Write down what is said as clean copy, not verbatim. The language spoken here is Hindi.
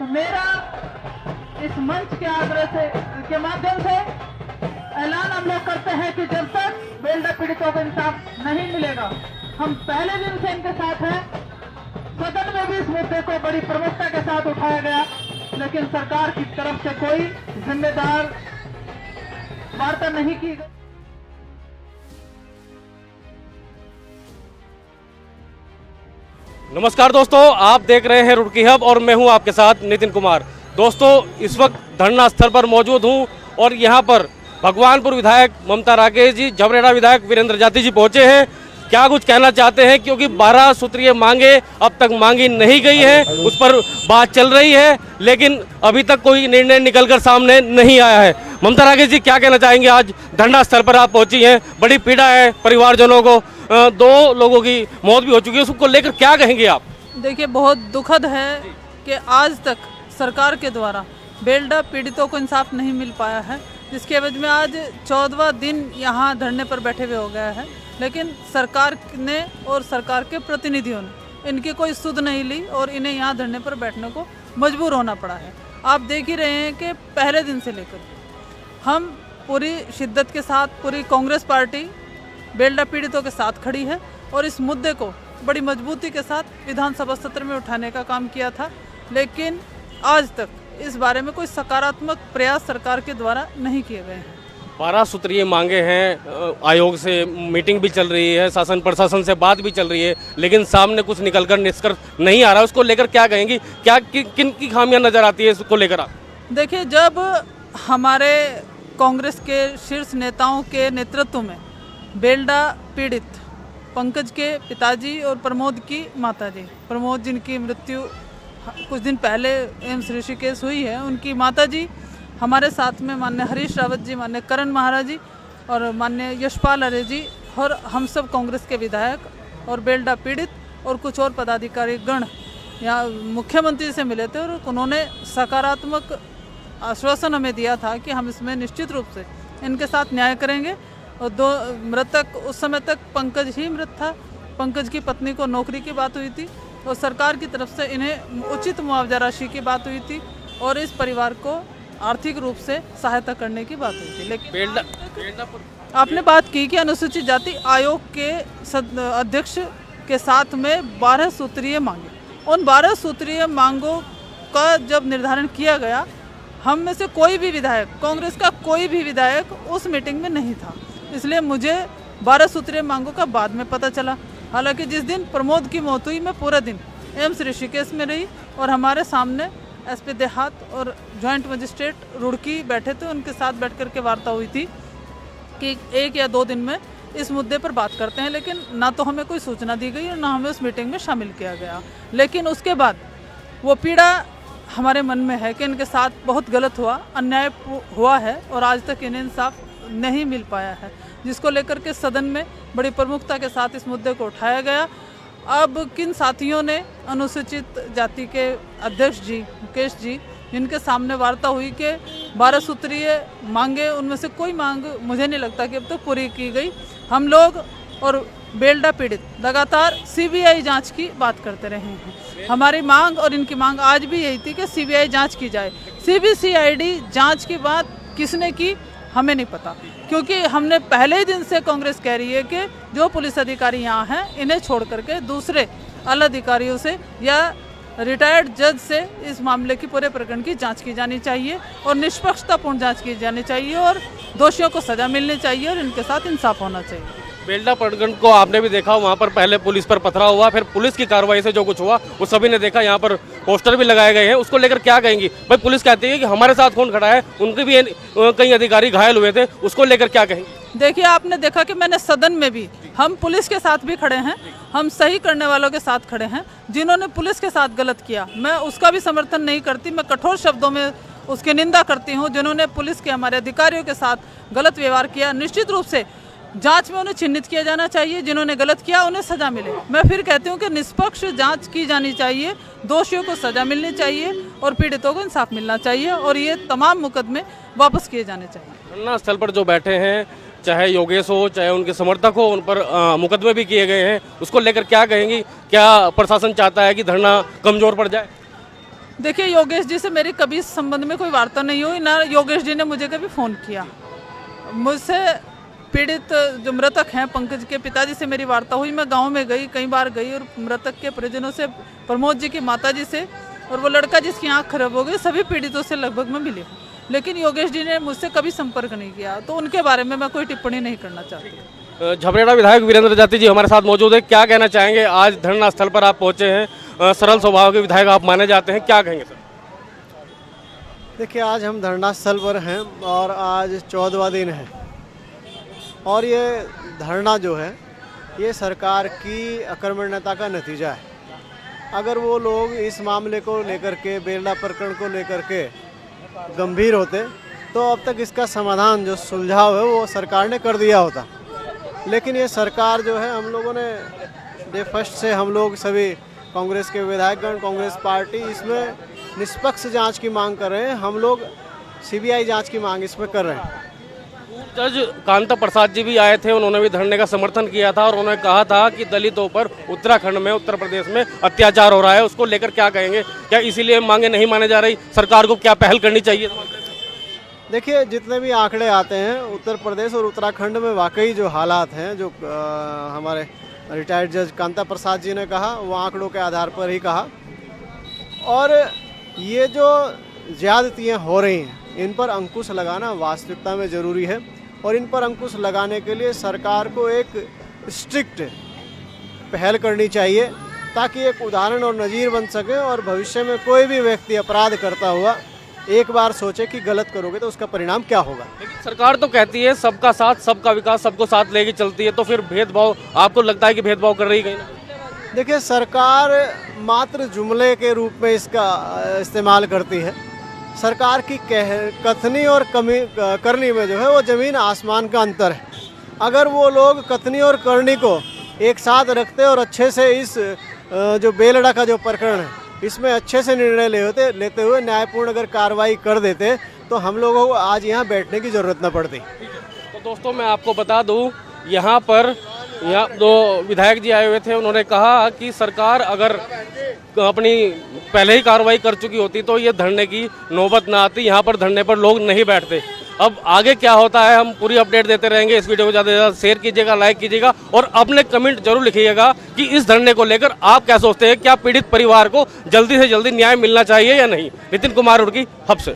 तो मेरा इस मंच के आग्रह से के माध्यम से ऐलान हम लोग करते हैं कि जब तक बेलडा पीड़ितों को इंसाफ नहीं मिलेगा, हम पहले दिन से इनके साथ हैं। सदन में भी इस मुद्दे को बड़ी प्रमुखता के साथ उठाया गया, लेकिन सरकार की तरफ से कोई जिम्मेदार वार्ता नहीं की गई। नमस्कार दोस्तों, आप देख रहे हैं रुड़की हब और मैं हूं आपके साथ नितिन कुमार। दोस्तों, इस वक्त धरना स्थल पर मौजूद हूं और यहां पर भगवानपुर विधायक ममता राकेश जी, झबरेड़ा विधायक वीरेंद्र जाति जी पहुंचे हैं। क्या कुछ कहना चाहते हैं, क्योंकि 12 सूत्रीय मांगे अब तक मांगी नहीं गई है, उस पर बात चल रही है, लेकिन अभी तक कोई निर्णय निकलकर सामने नहीं आया है। ममता राकेश जी, क्या कहना चाहेंगे? आज धरना स्थल पर आप पहुंची हैं, बड़ी पीड़ा है परिवारजनों को, 2 लोगों की मौत भी हो चुकी है, उसको लेकर क्या कहेंगे आप? देखिए, बहुत दुखद है कि आज तक सरकार के द्वारा बेलडा पीड़ितों को इंसाफ नहीं मिल पाया है, जिसके एवज में आज 14वां दिन यहाँ धरने पर बैठे हुए हो गया है। लेकिन सरकार ने और सरकार के प्रतिनिधियों ने इनकी कोई सुध नहीं ली और इन्हें यहाँ धरने पर बैठने को मजबूर होना पड़ा है। आप देख ही रहे हैं कि पहले दिन से लेकर हम पूरी शिद्दत के साथ, पूरी कांग्रेस पार्टी बेलडा पीड़ितों के साथ खड़ी है और इस मुद्दे को बड़ी मजबूती के साथ विधानसभा सत्र में उठाने का काम किया था, लेकिन आज तक इस बारे में कोई सकारात्मक प्रयास सरकार के द्वारा नहीं किए गए हैं। 12 सूत्रीय मांगे हैं, आयोग से मीटिंग भी चल रही है, शासन प्रशासन से बात भी चल रही है, लेकिन सामने कुछ निकलकर निष्कर्ष नहीं आ रहा। उसको लेकर क्या कहेंगी? क्या किन की खामियां नजर आती है इसको लेकर आप? देखिए, जब हमारे कांग्रेस के शीर्ष नेताओं के नेतृत्व में बेलडा पीड़ित पंकज के पिताजी और प्रमोद की माताजी, प्रमोद जिनकी मृत्यु कुछ दिन पहले एम्स ऋषिकेश हुई है, उनकी माताजी हमारे साथ में माननीय हरीश रावत जी, माननीय करण महाराज जी और माननीय यशपाल आर्य जी और हम सब कांग्रेस के विधायक और बेलडा पीड़ित और कुछ और पदाधिकारी गण यहाँ मुख्यमंत्री से मिले थे और उन्होंने सकारात्मक आश्वासन हमें दिया था कि हम इसमें निश्चित रूप से इनके साथ न्याय करेंगे। और 2 मृतक, उस समय तक पंकज ही मृत था, पंकज की पत्नी को नौकरी की बात हुई थी और सरकार की तरफ से इन्हें उचित मुआवजा राशि की बात हुई थी और इस परिवार को आर्थिक रूप से सहायता करने की बात हुई थी। लेकिन आपने बात की कि अनुसूचित जाति आयोग के अध्यक्ष के साथ में 12 सूत्रीय मांगे, उन 12 सूत्रीय मांगों का जब निर्धारण किया गया, हम में से कोई भी विधायक, कांग्रेस का कोई भी विधायक उस मीटिंग में नहीं था, इसलिए मुझे 12 सूत्रीय मांगों का बाद में पता चला। हालांकि जिस दिन प्रमोद की मौत हुई, मैं पूरा दिन एम्स ऋषिकेश में रही और हमारे सामने एसपी देहात और जॉइंट मजिस्ट्रेट रुड़की बैठे थे, उनके साथ बैठ कर के वार्ता हुई थी कि 1 या 2 दिन में इस मुद्दे पर बात करते हैं, लेकिन ना तो हमें कोई सूचना दी गई और ना हमें उस मीटिंग में शामिल किया गया। लेकिन उसके बाद वो पीड़ा हमारे मन में है कि इनके साथ बहुत गलत हुआ, अन्याय हुआ है और आज तक इन्हें इंसाफ नहीं मिल पाया है, जिसको लेकर के सदन में बड़ी प्रमुखता के साथ इस मुद्दे को उठाया गया। अब किन साथियों ने, अनुसूचित जाति के अध्यक्ष जी मुकेश जी, जिनके सामने वार्ता हुई कि 12 सूत्रीय मांगे, उनमें से कोई मांग मुझे नहीं लगता कि अब तक पूरी की गई। हम लोग और बेलडा पीड़ित लगातार सीबीआई जांच की बात करते रहे हैं। हमारी मांग और इनकी मांग आज भी यही थी कि सीबीआई जांच की जाए। सीबीसीआईडी जांच की बात किसने की हमें नहीं पता, क्योंकि हमने पहले ही दिन से कांग्रेस कह रही है कि जो पुलिस अधिकारी यहाँ हैं, इन्हें छोड़ करके दूसरे आला अधिकारियों से या रिटायर्ड जज से इस मामले की पूरे प्रकरण की जांच की जानी चाहिए और निष्पक्षतापूर्ण जांच की जानी चाहिए और दोषियों को सजा मिलनी चाहिए और इनके साथ इंसाफ होना चाहिए। बेलडा प्रकरण को आपने भी देखा, वहाँ पर पहले पुलिस पर पथराव हुआ, फिर पुलिस की कार्रवाई से जो कुछ हुआ वो सभी ने देखा। यहाँ पर पोस्टर भी लगाए गए हैं, उसको लेकर क्या कहेंगी? भाई, पुलिस कहती है कि हमारे साथ कौन खड़ा है, उनके भी कई अधिकारी घायल हुए थे, उसको लेकर क्या कहेंगी? देखिए, आपने देखा कि मैंने सदन में भी, हम पुलिस के साथ भी खड़े हैं, हम सही करने वालों के साथ खड़े हैं। जिन्होंने पुलिस के साथ गलत किया, मैं उसका भी समर्थन नहीं करती, मैं कठोर शब्दों में उसकी निंदा करती हूँ। जिन्होंने पुलिस के, हमारे अधिकारियों के साथ गलत व्यवहार किया, निश्चित रूप से जांच में उन्हें चिन्हित किया जाना चाहिए। जिन्होंने गलत किया उन्हें सजा मिले। मैं फिर कहती हूँ कि निष्पक्ष जांच की जानी चाहिए, दोषियों को सजा मिलनी चाहिए और पीड़ितों को इंसाफ मिलना चाहिए और ये तमाम मुकदमे वापस किए जाने चाहिए। धरना स्थल पर जो बैठे हैं, चाहे योगेश हो चाहे उनके समर्थक हो, उन पर मुकदमे भी किए गए हैं, उसको लेकर क्या कहेंगी? क्या प्रशासन चाहता है कि धरना कमजोर पड़ जाए? देखिए, योगेश जी से मेरी कभी इस संबंध में कोई वार्ता नहीं हुई, ना योगेश जी ने मुझे कभी फ़ोन किया। मुझसे पीड़ित जो मृतक हैं पंकज के पिताजी से मेरी वार्ता हुई। मैं गांव में गई, कई बार गई, और मृतक के परिजनों से, प्रमोद जी की माताजी से, और वो लड़का जिसकी आंख खराब हो गई, सभी पीड़ितों से लगभग मैं मिली। लेकिन योगेश जी ने मुझसे कभी संपर्क नहीं किया, तो उनके बारे में मैं कोई टिप्पणी नहीं करना चाहती। झबरेड़ा विधायक वीरेंद्र जाति जी हमारे साथ मौजूद है। क्या कहना चाहेंगे, आज धरना स्थल पर आप पहुंचे हैं, सरल स्वभाव के विधायक आप माने जाते हैं, क्या कहेंगे सर? देखिए, आज हम धरना स्थल पर हैं और आज 14वां दिन है, और ये धरना जो है ये सरकार की अकर्मण्यता का नतीजा है। अगर वो लोग इस मामले को लेकर के, बेलडा प्रकरण को लेकर के गंभीर होते तो अब तक इसका समाधान, जो सुलझाव है, वो सरकार ने कर दिया होता। लेकिन ये सरकार जो है, हम लोगों ने डे फर्स्ट से, हम लोग सभी कांग्रेस के विधायकगण, कांग्रेस पार्टी इसमें निष्पक्ष जांच की मांग कर रहे हैं। हम लोग सीबीआई जांच की मांग इसमें कर रहे हैं। जज कांता प्रसाद जी भी आए थे, उन्होंने भी धरने का समर्थन किया था और उन्होंने कहा था कि दलितों पर उत्तराखंड में, उत्तर प्रदेश में अत्याचार हो रहा है। उसको लेकर क्या कहेंगे? क्या इसीलिए मांगे नहीं माने जा रही? सरकार को क्या पहल करनी चाहिए? देखिए, जितने भी आंकड़े आते हैं उत्तर प्रदेश और उत्तराखंड में, वाकई जो हालात हैं, जो हमारे रिटायर्ड जज कांता प्रसाद जी ने कहा, वो आंकड़ों के आधार पर ही कहा। और ये जो ज़्यादतियाँ हो रही हैं, इन पर अंकुश लगाना वास्तविकता में ज़रूरी है, और इन पर अंकुश लगाने के लिए सरकार को एक स्ट्रिक्ट पहल करनी चाहिए, ताकि एक उदाहरण और नज़ीर बन सके, और भविष्य में कोई भी व्यक्ति अपराध करता हुआ एक बार सोचे कि गलत करोगे तो उसका परिणाम क्या होगा। लेकिन सरकार तो कहती है सबका साथ, सबका विकास, सबको साथ लेके चलती है, तो फिर भेदभाव, आपको लगता है कि भेदभाव कर रही है? देखिए, सरकार मात्र जुमले के रूप में इसका इस्तेमाल करती है। सरकार की कथनी और करनी में जो है वो ज़मीन आसमान का अंतर है। अगर वो लोग कथनी और करनी को एक साथ रखते और अच्छे से इस जो बेलड़ा का जो प्रकरण है, इसमें अच्छे से निर्णय लेते हुए न्यायपूर्ण अगर कार्रवाई कर देते, तो हम लोगों को आज यहाँ बैठने की ज़रूरत न पड़ती। तो दोस्तों, मैं आपको बता दूं, यहाँ दो विधायक जी आए हुए थे। उन्होंने कहा कि सरकार अगर अपनी पहले ही कार्रवाई कर चुकी होती तो ये धरने की नौबत ना आती, यहाँ पर धरने पर लोग नहीं बैठते। अब आगे क्या होता है, हम पूरी अपडेट देते रहेंगे। इस वीडियो को ज़्यादा से ज़्यादा शेयर कीजिएगा, लाइक कीजिएगा, और अपने कमेंट जरूर लिखिएगा कि इस धरने को लेकर आप क्या सोचते हैं। क्या पीड़ित परिवार को जल्दी से जल्दी न्याय मिलना चाहिए या नहीं? नितिन कुमार रुड़की, हब से।